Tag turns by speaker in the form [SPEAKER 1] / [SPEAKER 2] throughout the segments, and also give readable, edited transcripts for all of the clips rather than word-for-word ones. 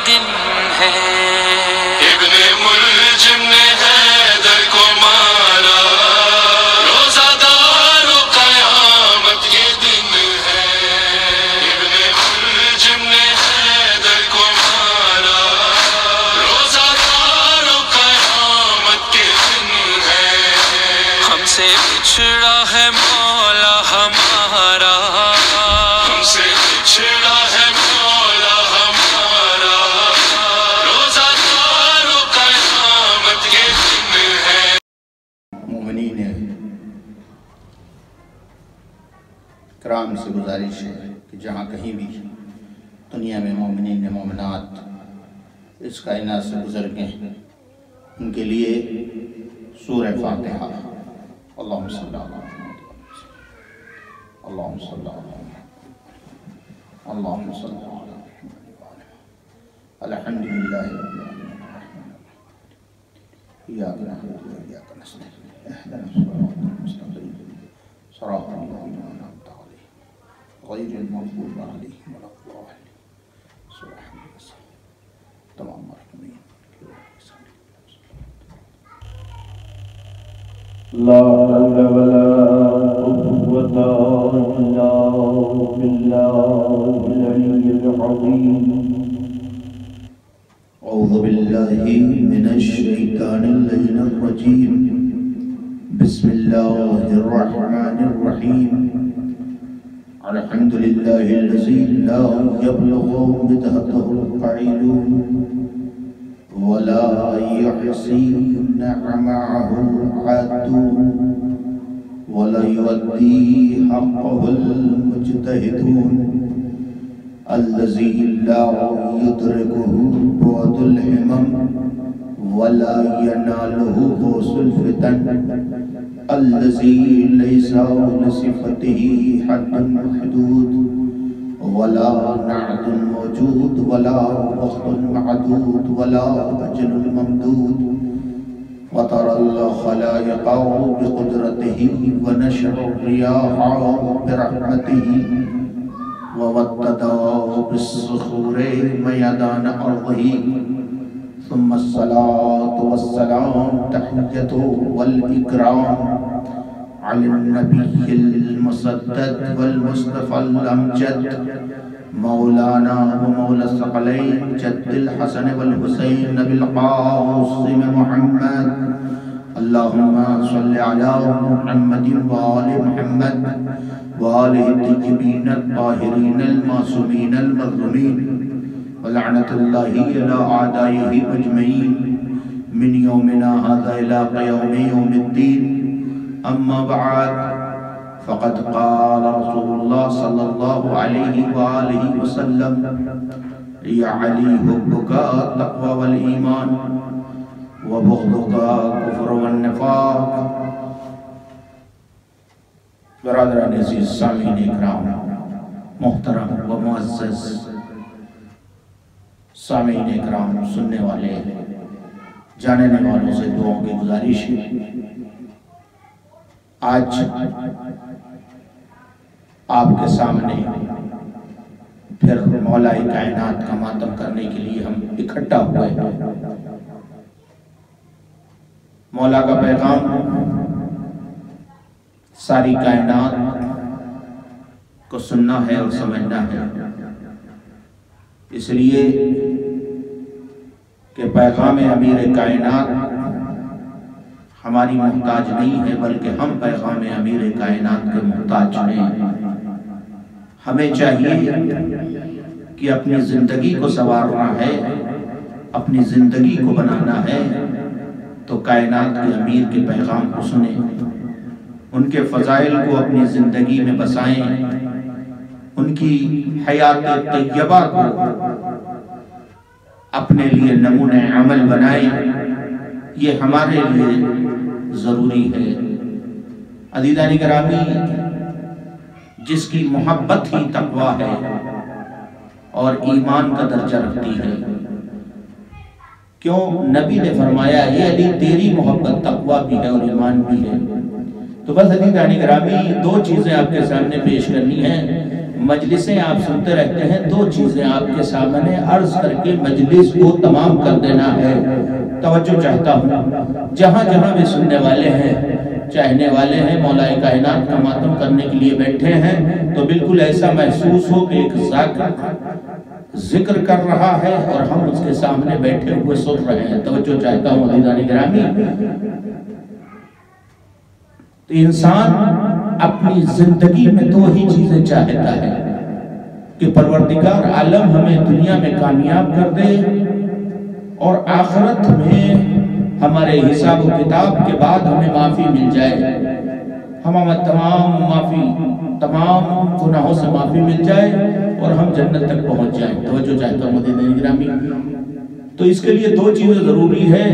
[SPEAKER 1] دن ہے ابن ملجم نے حیدر کو مارا روزہ دار و قیامت کے دن ہے ابن ملجم نے حیدر کو مارا روزہ دار و قیامت کے دن ہے ہم سے بچھڑا ہے مولا ہمارا ہم سے بچھڑا ہے مولا ہمارا روزہ دار و قیامت کے دن ہے
[SPEAKER 2] مومنین کرام سے گزارش ہے کہ جہاں کہیں بھی دنیا میں مومنین مومنات اس کائنات سے گزر گئے ان کے لیے سورہ فاتحہ اللہم صلی اللہ علیہ وسلم اللہم صلی اللہ علیہ وسلم اللہم صلی اللہ علیہ وسلم الحمدللہ رب العالمین ایاک نعبد و ایاک نستعین اهدنا الصراط المستقیم صراط الذین انعمت علیہم غیر المغضوب علیہم ولا الضالین سبحان اللہ تمام مرحومین
[SPEAKER 3] لا حول ولا قوة إلا بالله العلي العظيم
[SPEAKER 2] أعوذ بالله من الشيطان اللعين الرجيم بسم الله الرحمن الرحيم الحمد لله الذي لا يبلغ مدحته القائلون ولا يحصي نعمه العادون ولا يؤدي حقه المجتهدون الذي لا يدركه بعد الهمم ولا يناله غوث الفتن الذي ليس لصفته حد محدود ولا نعت موجود ولا وقت معدود ولا أجل ممدود وترى الخلائق بقدرته ونشر الرياح برحمته ووتد بالصخور ميدان أرضه ثم الصلاة والسلام تحية والإكرام على النبي المسدد والمصطفى الأمجد مولانا ومولى الثقلين جد الحسن والحسين بالقاسم محمد اللهم صل على محمد وآل محمد وآله الطيبين الطاهرين المعصومين المظلومين ولعنة الله على أعدائه أجمعين من يومنا هذا إلى قيام يوم الدين أما بعد فقد قال رسول الله صلى الله عليه وآله وسلم يا علي حبك التقوى والإيمان وبغضك كفر والنفاق برادران عزیز سامعین اکرام محترم و معزز سامعین اکرام سننے والے جاننے والوں سے دعاؤں کی گزارش ہے آج آپ کے سامنے پھر مولا کائنات کا ماتم کرنے کے لیے ہم اکٹھا ہوئے ہیں مولا کا پیغام ساری کائنات کو سننا ہے اور سمجھنا ہے اس لیے کہ پیغام امیر کائنات ہماری محتاج نہیں ہے بلکہ ہم پیغام امیر کائنات کے محتاج ہیں ہمیں چاہیے کہ اپنی زندگی کو سنوارنا ہے اپنی زندگی کو بنانا ہے تو کائنات کے امیر کے پیغام کو سنیں ان کے فضائل کو اپنی زندگی میں بسائیں ان کی حیات طیبہ کو اپنے لیے نمونہ عمل بنائیں یہ ہمارے لیے ضروری ہے عزیزان گرامی جس کی محبت ہی تقویٰ ہے اور ایمان کا درجہ رکھتی ہے کیوں نبی نے فرمایا اے علی تیری محبت تقویٰ بھی ہے اور ایمان بھی ہے تو بس عزیزان گرامی دو چیزیں آپ کے سامنے پیش کرنی ہیں مجلسیں آپ سنتے رہتے ہیں، دو چیزیں آپ کے سامنے عرض کر کے مجلس کو تمام کر دینا ہے۔ توجہ چاہتا ہوں، جہاں جہاں بھی سننے والے ہیں، چاہنے والے ہیں، مولا کائنات کا ماتم کرنے کے لیے بیٹھے ہیں، تو بالکل ایسا محسوس ہو کہ ایک ذکر کر رہا ہے اور ہم اس کے سامنے بیٹھے ہوئے سن رہے ہیں۔ توجہ چاہتا ہوں عزیزان گرامی، تو انسان اپنی زندگی میں دو ہی چیزیں چاہتا ہے کہ پروردگار عالم ہمیں دنیا میں کامیاب کر دے اور آخرت میں ہمارے حساب و کتاب کے بعد ہمیں معافی مل جائے، ہمیں تمام گناہوں سے معافی مل جائے اور ہم جنت تک پہنچ جائیں۔ توجہ چاہتا ہوں عزیزان گرامی، تو اس کے لیے دو چیزیں ضروری ہے،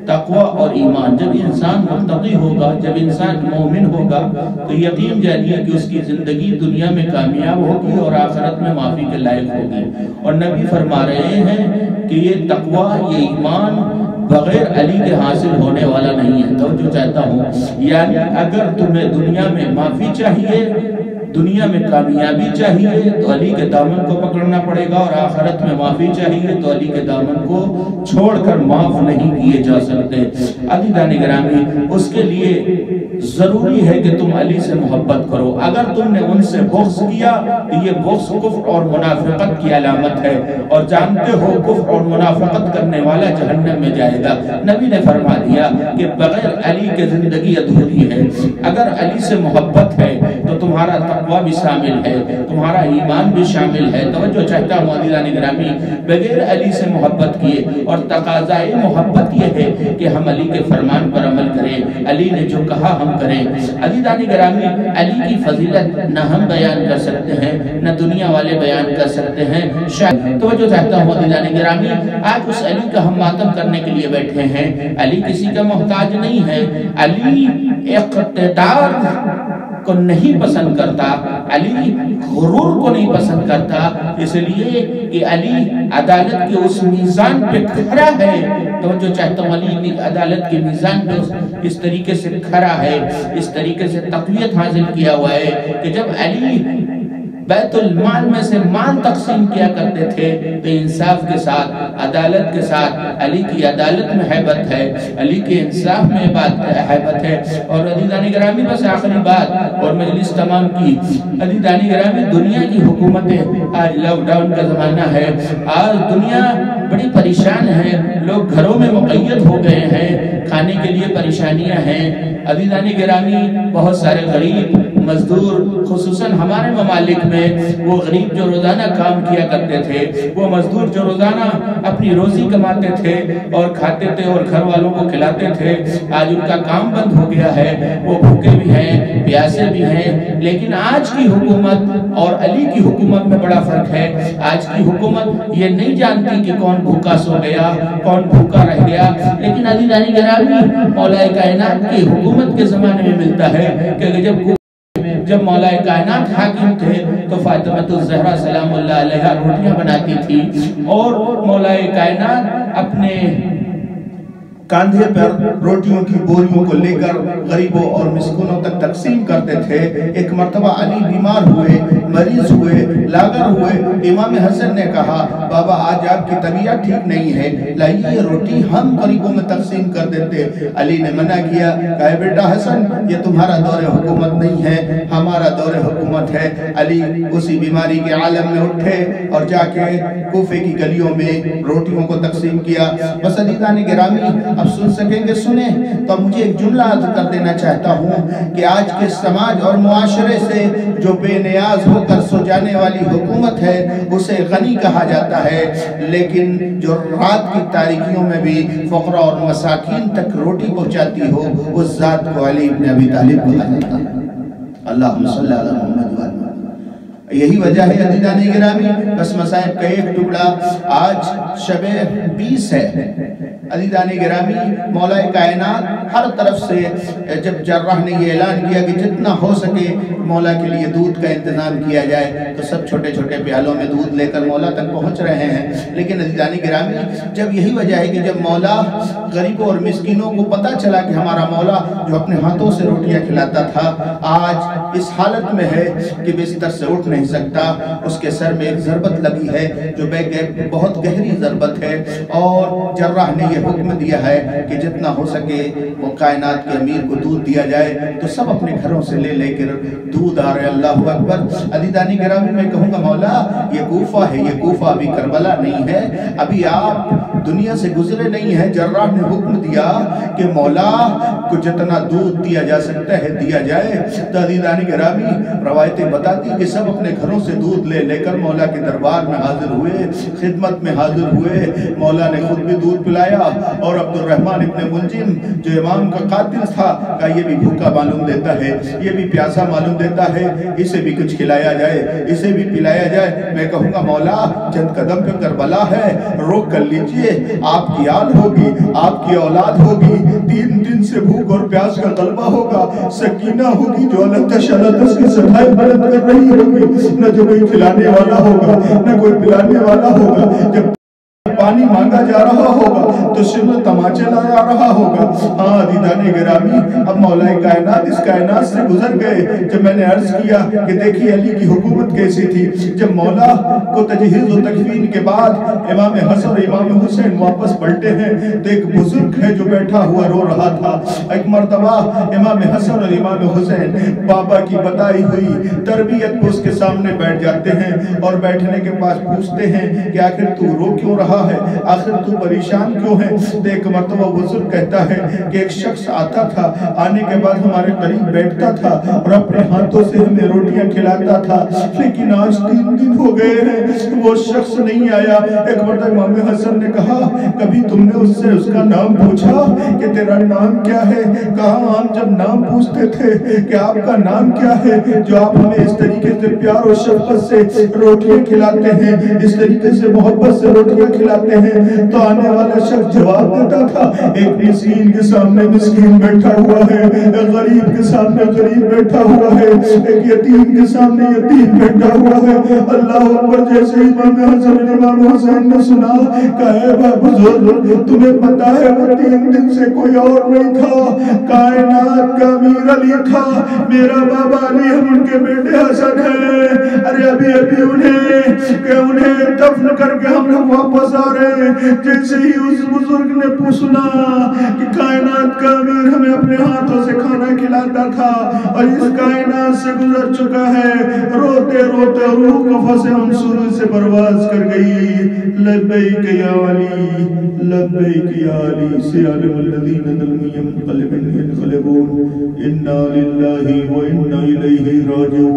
[SPEAKER 2] تقوی اور ایمان۔ جب انسان متقی ہوگا، جب انسان مومن ہوگا، تو یقین جانیے کہ اس کی زندگی دنیا میں کامیاب ہوگی اور آخرت میں معافی کے لائق ہوگی۔ اور نبی فرما رہے ہیں کہ یہ تقوی، یہ ایمان بغیر علی کے حاصل ہونے والا نہیں ہے۔ توجہ چاہتا ہوں، یعنی اگر تمہیں دنیا میں معافی چاہیے، دنیا میں کامیابی چاہیے، تو علی کے دامن کو پکڑنا پڑے گا، اور آخرت میں معافی چاہیے تو علی کے دامن کو چھوڑ کر معاف نہیں کیے جا سکتے۔ عزیزان گرامی، اس کے لیے ضروری ہے کہ تم علی سے محبت کرو۔ اگر تم نے ان سے بغض کیا تو یہ بغض کفر اور منافقت کی علامت ہے، اور جانتے ہو کفر اور منافقت کرنے والا جہنم میں جائے گا۔ نبی نے فرما دیا کہ بغیر علی کے زندگی ادھوری ہے۔ اگر علی سے محبت ہے تو تمہارا تقوی بھی شامل ہے، تمہارا ایمان بھی شامل ہے۔ توجہ چاہتا ہوں عزیزان گرامی، بغیر علی سے محبت کیے، اور تقاضائے محبت یہ ہے کہ ہم علی کے فرمان پر عمل کریں، علی نے جو کہا ہم کریں۔ عزیزان گرامی، علی کی فضیلت نہ ہم بیان کر سکتے ہیں، نہ دنیا والے بیان کر سکتے ہیں۔ توجہ چاہتا ہوں عزیزان گرامی، آج اس علی کا ہم ماتم کرنے کے لیے بیٹھے ہیں۔ علی کسی کا محتاج نہیں ہے، علی اقتدار کو نہیں پسند کرتا، علی غرور کو نہیں پسند کرتا، اس لیے کہ علی عدالت کے اس میزان پہ کھڑا ہے۔ توجہ چاہتا ہوں، علی عدالت کے میزان پہ اس طریقے سے کھڑا ہے، اس طریقے سے تقویت حاصل کیا ہوا ہے کہ جب علی بیت المال میں سے مال تقسیم کیا کرتے تھے تو انصاف کے ساتھ، عدالت کے ساتھ، علی کی عدالت میں حیبت ہے، علی کے انصاف میں حیبت ہے۔ اور عزیزان گرامی، بس آخری بات اور مجلس تمام کی، عزیزان گرامی، دنیا کی حکومتیں، آج لاک ڈاؤن کا زمانہ ہے، آج دنیا بڑی پریشان ہے، لوگ گھروں میں مقید ہو گئے ہیں، کھانے کے لیے پریشانیاں ہیں۔ عزیزان گرامی، بہت سارے غریب مزدور، خصوصاً ہمارے ممالک میں وہ غریب جو روزانہ کام کیا کرتے تھے، وہ مزدور جو روزانہ اپنی روزی کماتے تھے اور کھاتے تھے اور گھر والوں کو کھلاتے تھے، آج ان کا کام بند ہو گیا ہے، وہ بھوکے بھی ہیں، پیاسے بھی ہیں۔ لیکن آج کی حکومت اور علی کی حکومت میں بڑا فرق ہے۔ آج کی حکومت یہ نہیں جانتی کہ کون بھوکا سو گیا، کون بھوکا رہ گیا، لیکن عزیزان گرامی، مولا کائنات کی حکومت کے زمانے میں ملتا ہے کہ جب مولا کائنات حاکم تھے تو فاطمہ الزہرا سلام اللہ علیہا روٹیاں بناتی تھی، اور مولا کائنات اپنے کاندھے پر روٹیوں کی بوریوں کو لے کر غریبوں اور مسکینوں تک تقسیم کرتے تھے۔ ایک مرتبہ علی بیمار ہوئے، مریض ہوئے، لاغر ہوئے۔ امام حسن نے کہا، بابا آج آپ کی طبیعت ٹھیک نہیں ہے، لائیے یہ روٹی ہم غریبوں میں تقسیم کر دیتے۔ علی نے منع کیا، کہا بیٹا حسن، یہ تمہارا دور حکومت نہیں ہے، ہمارا دور حکومت ہے۔ علی اسی بیماری کے عالم میں اٹھے اور جا کے کوفے کی گلیوں میں روٹیوں کو تقسیم کیا۔ بس عزیزان گرامی، اب سن سکیں گے سنیں تو مجھے ایک جملہ عرض کر دینا چاہتا ہوں کہ آج کے سماج اور معاشرے سے جو بے نیاز ہو کر سو جانے والی حکومت ہے اسے غنی کہا جاتا ہے، لیکن جو رات کی تاریکیوں میں بھی فقراء اور مساکین تک روٹی پہنچاتی ہو اس ذات کو علی ابن ابی طالب کہا جاتا ہے۔ اللہم صلی علی محمد وآلہ۔ یہی وجہ ہے عزیزان گرامی، بس مصائب کا ایک ٹکڑا، آج شب 20 ہے، عزیزان گرامی، مولا کائنات ہر طرف سے جب جراح نے یہ اعلان کیا کہ جتنا ہو سکے مولا کے لیے دودھ کا انتظام کیا جائے، تو سب چھوٹے چھوٹے پیالوں میں دودھ لے کر مولا تک پہنچ رہے ہیں۔ لیکن عزیزان گرامی، جب یہی وجہ ہے کہ جب مولا غریبوں اور مسکینوں کو پتہ چلا کہ ہمارا مولا جو اپنے ہاتھوں سے روٹیاں کھلاتا تھا آج اس حالت میں ہے کہ بستر سے اٹھ نہیں سکتا، اس کے سر میں ایک ضربت لگی ہے جو بہت گہری ضربت ہے، اور جراح نے یہ حکم دیا ہے کہ جتنا ہو سکے وہ کائنات کے امیر کو دودھ دیا جائے، تو سب اپنے گھروں سے لے کر دودھ آ رہے۔ اللہ اکبر۔ عزیزان گرامی، میں کہوں گا مولا یہ کوفہ ہے، یہ کوفہ ابھی کربلا نہیں ہے، ابھی آپ دنیا سے گزرے نہیں ہیں۔ جراح نے حکم دیا کہ مولا کو جتنا دودھ دیا جا سکتا ہے دیا جائے۔ تو عزیزان گرامی، روایتیں بتاتی کہ سب اپنے گھروں سے دودھ لے کر مولا کے دربار میں حاضر ہوئے، خدمت میں حاضر ہوئے۔ مولا نے خود بھی دودھ پلایا، اور عبد الرحمن ابن ملجم جو امام کا قاتل تھا کہا یہ بھی بھوکا معلوم دیتا ہے، یہ بھی پیاسا معلوم دیتا ہے، اسے بھی کچھ کھلایا جائے، اسے بھی پلایا جائے۔ میں کہوں گا مولا چند قدم پہ کربلا ہے، روک کر لیجئے، آپ کی آل ہوگی، آپ کی اولاد ہوگی، 3 دن سے بھوک اور پیاس کا غلبہ ہوگا، سکینہ ہوگی جو اللہ تشالت اس کی صدائی بلند کر رہی ہوگی، نہ جو کوئی کھلانے والا ہوگا نہ کوئی پلانے والا ہوگا، جب پانی مانگا جا رہا ہوگا تو سر تماچے لایا رہا ہوگا۔ ہاں عزیزان گرامی، اب مولا کائنات اس کائنات سے گزر گئے۔ جب میں نے عرض کیا کہ دیکھیے علی کی حکومت کیسی تھی، جب مولا کو تجہیز و تکفین کے بعد امام حسن اور امام حسین واپس پلٹے ہیں تو ایک بزرگ ہے جو بیٹھا ہوا رو رہا تھا۔ ایک مرتبہ امام حسن اور امام حسین بابا کی بتائی ہوئی تربیت کو اس کے سامنے بیٹھ جاتے ہیں، اور بیٹھنے کے پاس پوچھتے ہیں کہ آخر تو رو کیوں رہا ہے، آخر تو پریشان کیوں ہے؟ تو ایک مرتبہ بزرگ کہتا ہے کہ ایک شخص آتا تھا، آنے کے بعد ہمارے قریب بیٹھتا تھا اور اپنے ہاتھوں سے ہمیں روٹیاں کھلاتا تھا، لیکن آج 3 دن ہو گئے ہیں وہ شخص نہیں آیا۔ ایک مرتبہ امام حسن نے کہا کبھی تم نے اس سے اس کا نام پوچھا کہ تیرا نام کیا ہے؟ کہا ہم جب نام پوچھتے تھے کہ آپ کا نام کیا ہے جو آپ ہمیں اس طریقے سے پیار و شفقت سے روٹیاں کھلاتے ہیں، اس طریقے سے محبت سے روٹیاں کھلاتے ہیں، تو آنے والا شخص جواب دیتا تھا ایک مسکین کے سامنے مسکین بیٹھا ہوا ہے، ایک غریب کے سامنے غریب بیٹھا ہوا ہے، ایک یتیم کے سامنے یتیم بیٹھا ہوا ہے۔ اللہ اکبر۔ جیسے امام حسن اور امام حسین نے سنا کہا بزرگ تمہیں پتا ہے وہ 3 دن سے کوئی اور نہیں تھا، کائنات کا امیر علی تھا، میرا بابا علی ہم ان کے بیٹے حسن ہیں، ارے ابھی انہیں دفن کر کے ہم لوگ واپس آ رہے ہیں۔ جیسے ہی اس بزرگ نے پوچھنا کہ کائنات کا امیر ہمیں اپنے ہاتھوں سے کھانا کھلاتا تھا اور اس کائنات سے گزر چکا ہے، روتے روتے روح قفس منصور سے پرواز کر گئی۔ لبیک یا علی لبیک یا علی سیالم الذین ظلموا ينقلبون انا للہ و انا الیہ راجعون۔